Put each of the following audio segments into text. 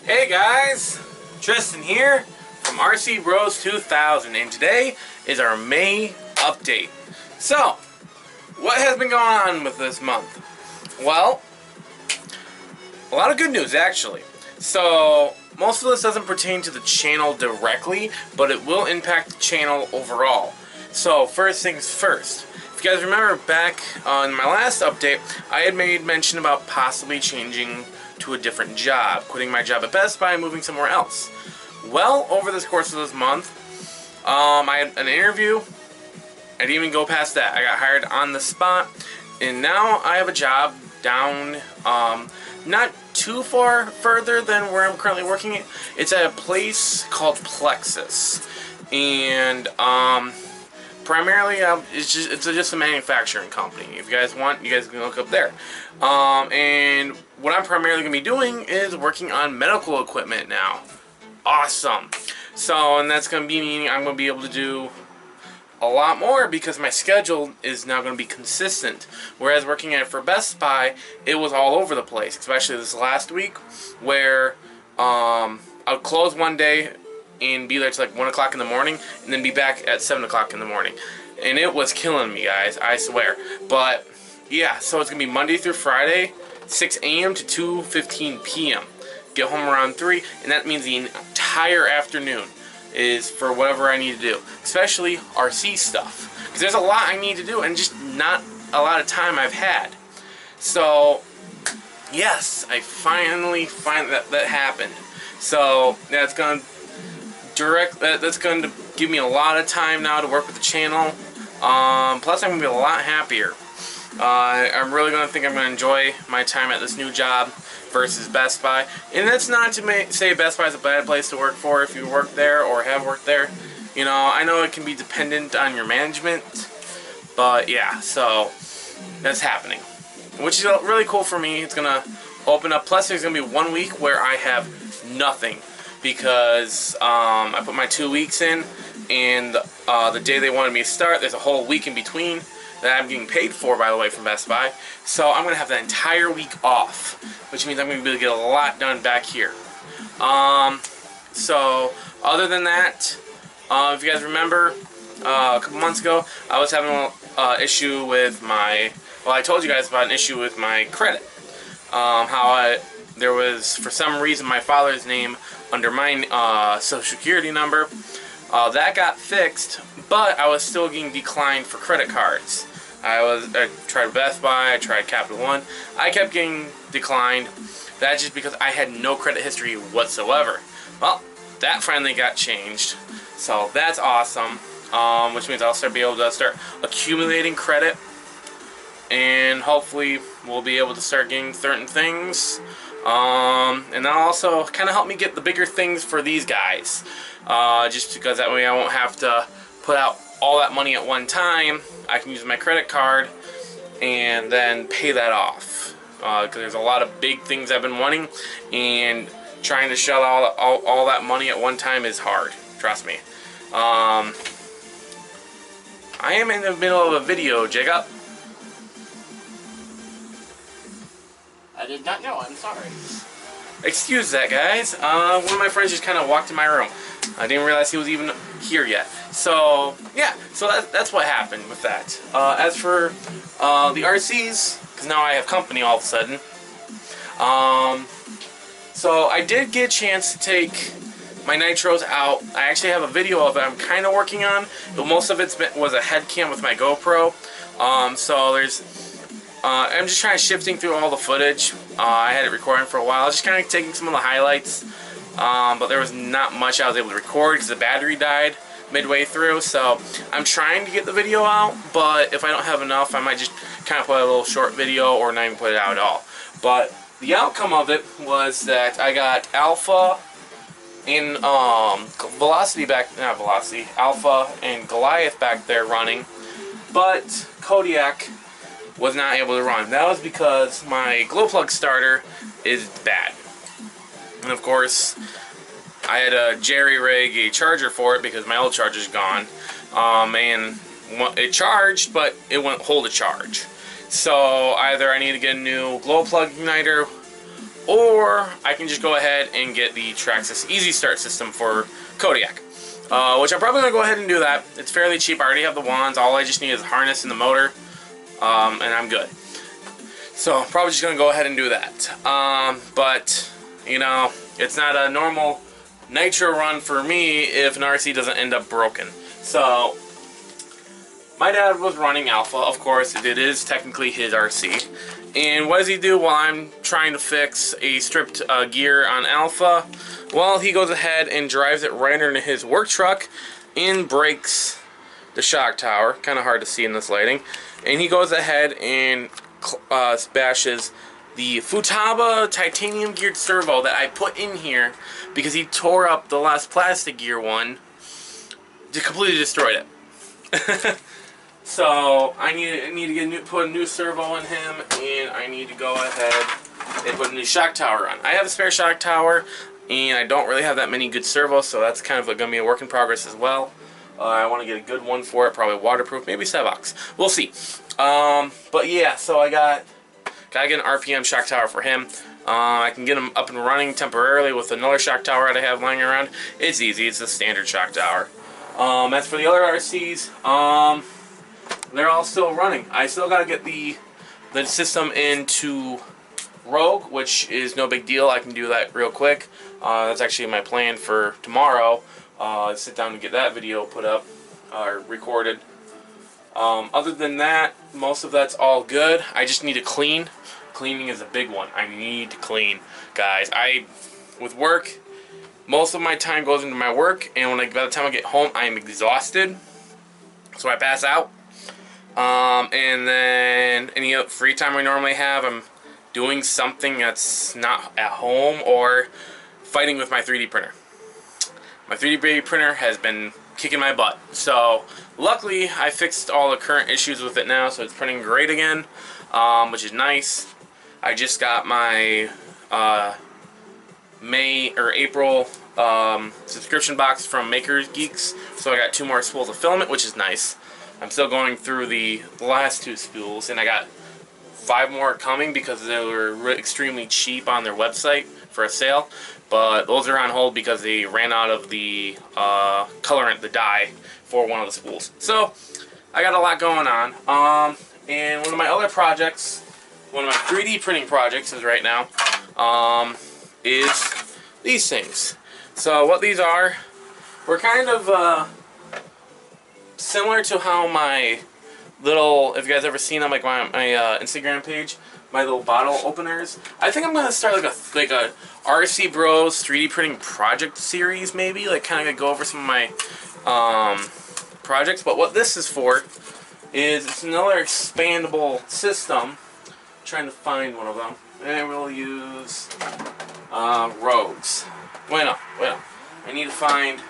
Hey guys, Tristan here from RC Bros 2000, and today is our May update. So, what has been going on with this month? Well, a lot of good news actually. So, most of this doesn't pertain to the channel directly, but it will impact the channel overall. So, first things first. If you guys remember back on my last update, I had made mention about possibly changing to a different job, quitting my job at Best Buy and moving somewhere else. Well, over the course of this month, I had an interview. I didn't even go past that. I got hired on the spot, and now I have a job down, not too far further than where I'm currently working. It's at a place called Plexus, and primarily, it's just a manufacturing company. If you guys want, you guys can look up there. And what I'm primarily going to be doing is working on medical equipment now. Awesome. So, and that's going to be meaning I'm going to be able to do a lot more because my schedule is now going to be consistent. Whereas working at for Best Buy, it was all over the place, especially this last week, where I'll close one day and be there till like 1 o'clock in the morning, and then be back at 7 o'clock in the morning. And it was killing me, guys, I swear. But, yeah, so it's going to be Monday through Friday, 6 a.m. to 2:15 p.m. Get home around 3, and that means the entire afternoon is for whatever I need to do. Especially RC stuff. Because there's a lot I need to do, and just not a lot of time I've had. So, yes, I finally find that happened. So, that's going to that's going to give me a lot of time now to work with the channel. Plus, I'm going to be a lot happier. I'm really going to think I'm going to enjoy my time at this new job versus Best Buy. And that's not to say Best Buy is a bad place to work for if you work there or have worked there. You know, I know it can be dependent on your management. But yeah, so that's happening. Which is really cool for me. It's going to open up. Plus, there's going to be 1 week where I have nothing. Because I put my 2 weeks in, and the day they wanted me to start, there's a whole week in between that I'm getting paid for, by the way, from Best Buy. So I'm going to have that entire week off, which means I'm going to be able to get a lot done back here. So other than that, if you guys remember, a couple months ago, I was having an issue with my, well, I told you guys about an issue with my credit. There was, for some reason, my father's name under my social security number. That got fixed, but I was still getting declined for credit cards. I tried Best Buy, I tried Capital One. I kept getting declined. That's just because I had no credit history whatsoever. Well, that finally got changed, so that's awesome. Which means I'll be able to start accumulating credit, and hopefully we'll be able to start getting certain things. And that'll also kind of help me get the bigger things for these guys. Just because that way I won't have to put out all that money at one time. I can use my credit card and then pay that off. Because there's a lot of big things I've been wanting, and trying to shell out all that money at one time is hard. Trust me. I am in the middle of a video, Jacob. I did not know, I'm sorry. Excuse that, guys. One of my friends just kind of walked in my room. I didn't realize he was even here yet. So, yeah, so that's what happened with that. As for the RCs, because now I have company all of a sudden. So I did get a chance to take my nitros out. I actually have a video of it I'm kind of working on, but most of it was a head cam with my GoPro. So there's... I'm just trying to shifting through all the footage. I had it recording for a while, just kind of taking some of the highlights. But there was not much I was able to record because the battery died midway through. So I'm trying to get the video out, but if I don't have enough, I might just kind of put a little short video or not even put it out at all. But the outcome of it was that I got Alpha and Alpha and Goliath back there running, but Kodiak was not able to run. That was because my glow plug starter is bad. And of course, I had to jerry-rig a charger for it because my old charger's gone. And it charged, but it wouldn't hold a charge. So either I need to get a new glow plug igniter, or I can just go ahead and get the Traxxas Easy Start system for Kodiak, which I'm probably going to go ahead and do that. It's fairly cheap. I already have the wands. All I just need is a harness and the motor, and I'm good. So I'm probably just going to go ahead and do that. But, you know, it's not a normal nitro run for me if an RC doesn't end up broken. So my dad was running Alpha, of course. It is technically his RC. And what does he do while I'm trying to fix a stripped gear on Alpha? Well, he goes ahead and drives it right into his work truck and breaks the shock tower. Kind of hard to see in this lighting. And he goes ahead and bashes the Futaba titanium geared servo that I put in here because he tore up the last plastic gear one. Completely destroyed it. So I need to put a new servo in him, and I need to go ahead and put a new shock tower on. I have a spare shock tower, and I don't really have that many good servos, so that's kind of going to be a work in progress as well. I want to get a good one for it, probably waterproof, maybe Sevox. We'll see. But yeah, so I gotta get an RPM shock tower for him. I can get him up and running temporarily with another shock tower that I have lying around. It's easy. It's a standard shock tower. As for the other RCs, they're all still running. I still gotta get the system into Rogue, which is no big deal. I can do that real quick. That's actually my plan for tomorrow. Sit down and get that video put up, or recorded. Other than that, most of that's all good. I just need to clean. Cleaning is a big one. I need to clean, guys. With work, most of my time goes into my work, and by the time I get home, I am exhausted, so I pass out. And then any free time I normally have, I'm doing something that's not at home or fighting with my 3D printer. My 3D printer has been kicking my butt. So luckily I fixed all the current issues with it now, so it's printing great again, which is nice. I just got my April subscription box from Maker's Geeks, so I got 2 more spools of filament, which is nice. I'm still going through the last 2 spools, and I got 5 more coming because they were extremely cheap on their website for a sale. But those are on hold because they ran out of the colorant, the dye, for one of the spools. So I got a lot going on. And one of my other projects, one of my 3D printing projects is right now, is these things. So what these are, we're kind of similar to how my little, if you guys ever seen on like my Instagram page, my little bottle openers. I think I'm gonna start like a RC Bros 3D printing project series, maybe, like kind of go over some of my projects. But what this is for is it's another expandable system. I'm trying to find one of them, and we'll use Rogues. Wait no. I need to find.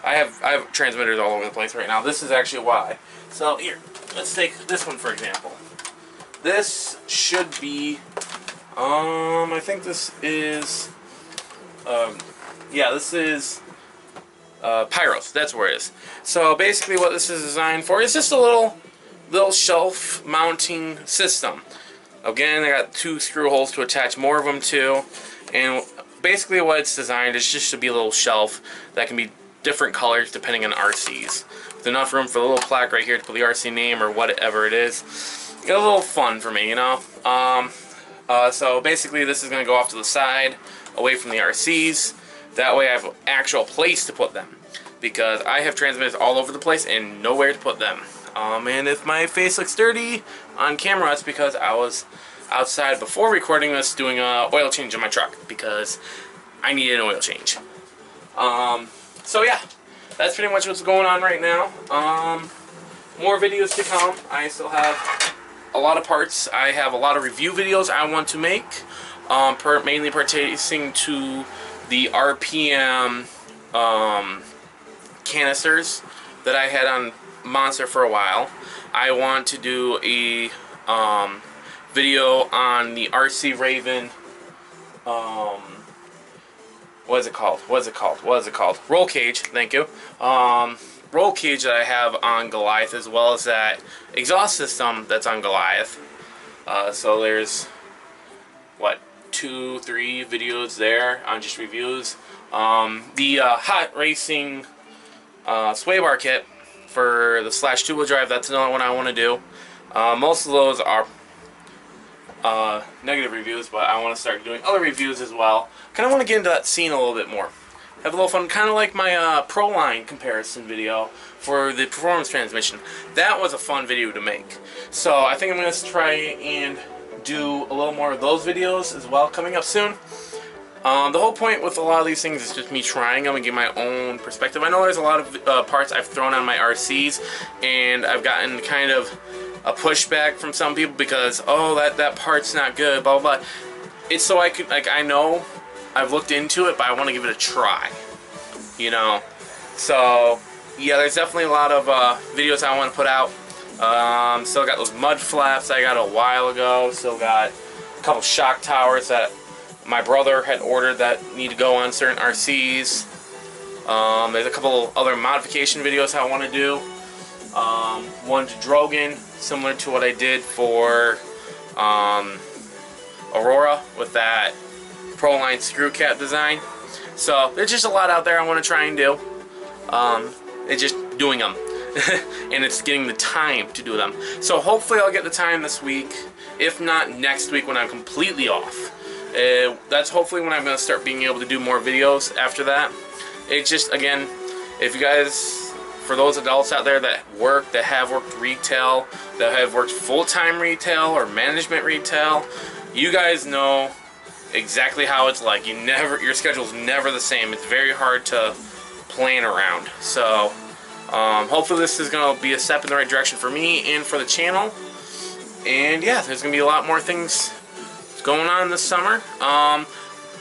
I have transmitters all over the place right now. This is actually why. So here, let's take this one for example. This should be, I think this is, yeah, this is Pyros. That's where it is. So basically, what this is designed for is just a little shelf mounting system. Again, I got 2 screw holes to attach more of them to, and basically what it's designed is just to be a little shelf that can be different colors depending on RCs. With enough room for the little plaque right here to put the RC name or whatever it is. Get a little fun for me, you know. So basically this is going to go off to the side, away from the RCs. That way I have an actual place to put them. Because I have transmitters all over the place and nowhere to put them. And if my face looks dirty on camera, it's because I was outside before recording this doing an oil change in my truck. Because I needed an oil change. So yeah, that's pretty much what's going on right now. More videos to come. I still have a lot of parts. I have a lot of review videos I want to make, mainly pertaining to the RPM canisters that I had on Monster for a while. I want to do a video on the RC Raven, what is it called? Roll cage, thank you. Roll cage that I have on Goliath, as well as that exhaust system that's on Goliath. So there's, what, 2-3 videos there on just reviews. The hot racing sway bar kit for the Slash 2-wheel drive, that's another one I want to do. Most of those are negative reviews, but I want to start doing other reviews as well. Kind of want to get into that scene a little bit more. Have a little fun, kind of like my Pro Line comparison video for the performance transmission. That was a fun video to make. So I think I'm going to try and do a little more of those videos as well coming up soon. The whole point with a lot of these things is just me trying them and get my own perspective. I know there's a lot of parts I've thrown on my RCs, and I've gotten kind of a pushback from some people because, oh, that part's not good, blah, blah, blah. It's so I could, like, I know I've looked into it, but I want to give it a try, you know. So, yeah, there's definitely a lot of videos I want to put out. Still got those mud flaps I got a while ago. Still got a couple shock towers that my brother had ordered that need to go on certain RCs. There's a couple other modification videos I want to do. One to Drogan, similar to what I did for Aurora with that Pro Line screw cap design. So there's just a lot out there I want to try and do. It's just doing them. And it's getting the time to do them. So hopefully I'll get the time this week. If not, next week when I'm completely off. That's hopefully when I'm going to start being able to do more videos after that. It's just, again, if you guys, for those adults out there that have worked retail, that have worked full-time retail or management retail, you guys know exactly how it's like. Your schedule's never the same. It's very hard to plan around. So hopefully this is going to be a step in the right direction for me and for the channel. And yeah, there's going to be a lot more things going on this summer.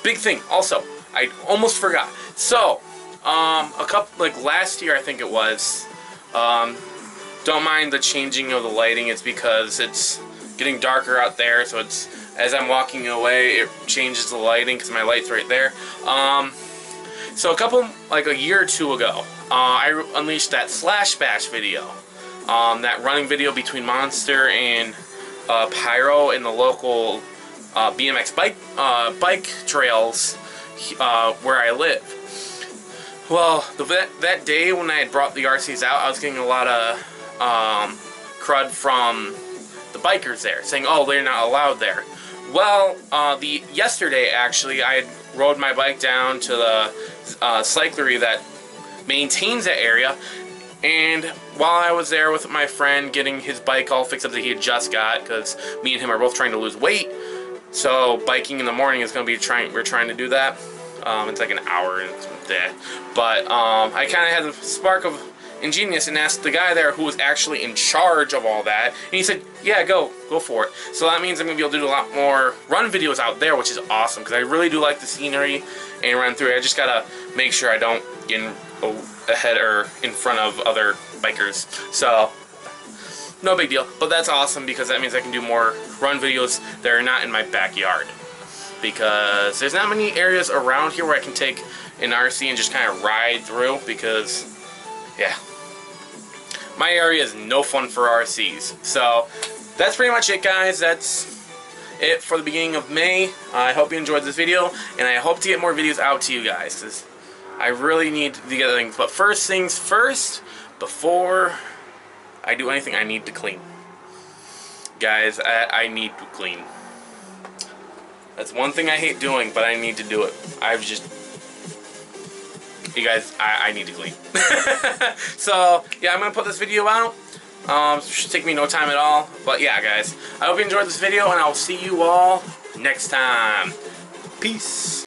Big thing also, I almost forgot. So a couple, like last year I think it was, don't mind the changing of the lighting. It's because it's getting darker out there, so it's, as I'm walking away, it changes the lighting because my light's right there. So a year or two ago, I unleashed that Slash Bash video, that running video between Monster and Pyro in the local BMX bike trails where I live. Well, that day when I had brought the RCs out, I was getting a lot of crud from the bikers there, saying, oh, they're not allowed there. Well, yesterday actually, I had rode my bike down to the cyclery that maintains that area, and while I was there with my friend getting his bike all fixed up that he had just got, because me and him are both trying to lose weight, so biking in the morning is going to be we're trying to do that. It's like an hour and that, but I kind of had a spark of ingenious and asked the guy there who was actually in charge of all that, and he said, yeah, go for it. So that means I'm going to be able to do a lot more run videos out there, which is awesome, because I really do like the scenery and run through it. I just got to make sure I don't get ahead or in front of other bikers. So, no big deal, but that's awesome because that means I can do more run videos that are not in my backyard. Because there's not many areas around here where I can take an RC and just kind of ride through, because, yeah, my area is no fun for RCs. So that's pretty much it, guys. That's it for the beginning of May. I hope you enjoyed this video, and I hope to get more videos out to you guys, because I really need to get things. But first things first, before I do anything, I need to clean. Guys, I need to clean. That's one thing I hate doing, but I need to do it. You guys, I need to clean. So, yeah, I'm going to put this video out. Should take me no time at all. But, yeah, guys, I hope you enjoyed this video, and I'll see you all next time. Peace.